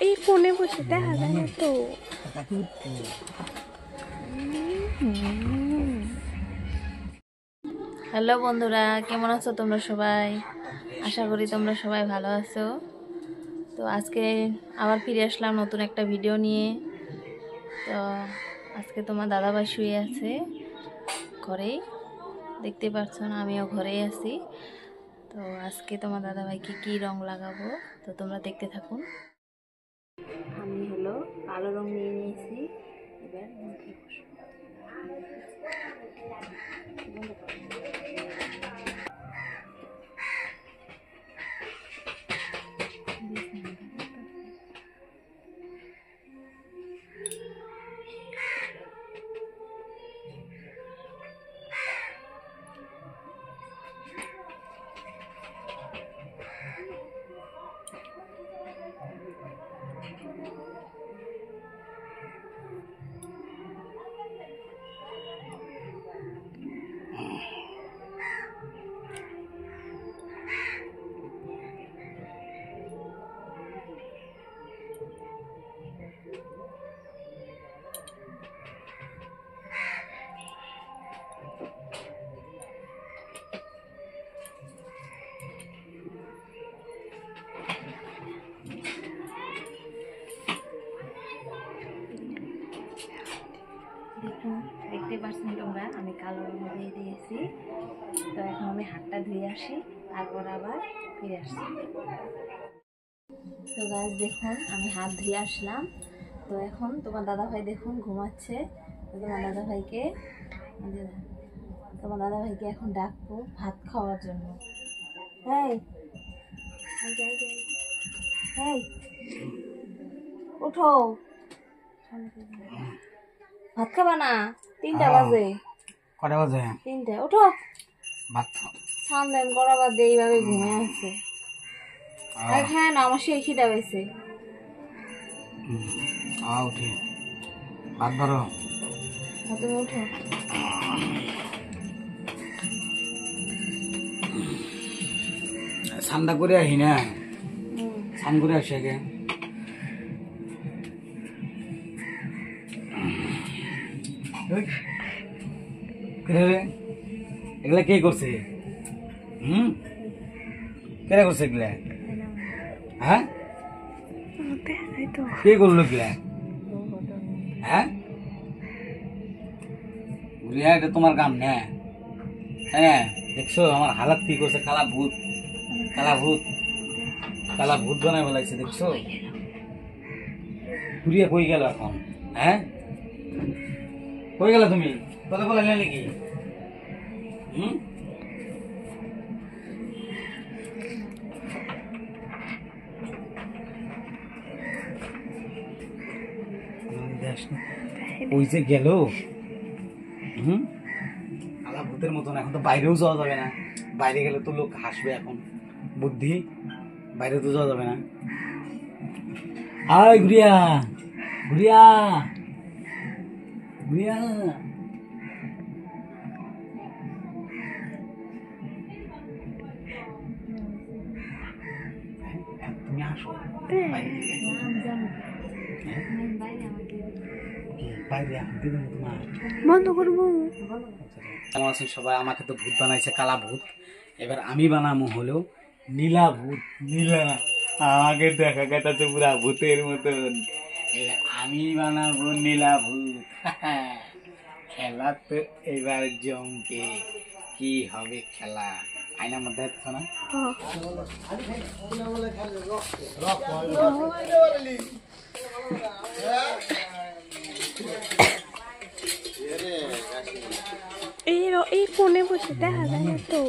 এই ফোনে বসে দেখা যায় না তো। হ্যালো বন্ধুরা, কেমন আছো তোমরা সবাই? আশা করি তোমরা সবাই ভালো আছো। তো আজকে আবার ফিরে আসলাম নতুন একটা ভিডিও নিয়ে। তো আজকে তোমার দাদাভাই শুয়ে আছে ঘরেই, দেখতে পাচ্ছ না, আমিও ঘরেই আছি। তো আজকে তোমার দাদাভাইকে কি রং লাগাবো তো তোমরা দেখতে থাকুন। আমি হলো কালো রং নিয়ে নিয়েছি, এবার মুখে বসবো। দেখতে পাচ্ছেন তোমরা, আমি কালো রং দিয়ে দিয়েছি। তো এখন আমি হাতটা ধুয়ে আসি, তারপর আবার ফিরে আসছি। তো গাছ দেখুন, আমি হাত ধুয়ে আসলাম। তো এখন তোমার দাদাভাই দেখুন ঘুমাচ্ছে। তোমার দাদাভাইকে এখন ডাকবো ভাত খাওয়ার জন্য। হ্যাঁ হ্যাঁ, উঠো, ভাত খাবা না? 3টা বাজে। কটা বাজে? 3টে। উঠো, ভাত সামনে করা বাদ দিয়ে এইভাবে ঘুমে আছে। হ্যাঁ না, আমার সেই খিদা পেয়েছে। উঠি ভাত ধরো। তুমি উঠো। ঠান্ডা করে আহি না, স্নান করে আসি আগে। এগুলা কে করছে? কেরা করছে এগুলা? হ্যাঁ, কে করলো এগুলা? হ্যাঁ, এটা তোমার কাম না? হ্যাঁ, দেখছো আমার হালাত কি করছে? কালা ভূত, কালা ভূত, কালা ভূত বানায় বলাইছে, দেখছো? ঘুরিয়ে কই গেল এখন? হ্যাঁ, কই গেল তুমি? কথা বলে নাকি? ওই যে গেল, আলা ভূতের মতন। এখন তো বাইরেও যাওয়া যাবে না, বাইরে গেলে তো লোক হাসবে। এখন বুদ্ধি, বাইরে তো যাওয়া যাবে না। আয় ঘুরিয়া, ঘুরিয়া, ঘুরিয়া, তুমি আসো বাইরে থেকে। বন্ধ করবো। কেমন আছেন সবাই? আমাকে তো ভূত বানাইছে কালা ভূত, এবার আমি বানাবো হলো নীলা ভূত। নীলা আমাকে দেখা গেছে পুরা ভূতের মতন, এবার আমি বানাবো নীলা ভূত। খেলা তো এবার জমকে, কি হবে খেলা? আয়নার মধ্যে দেখছো না? এই ফোনে বসে দেখা যায় না তো।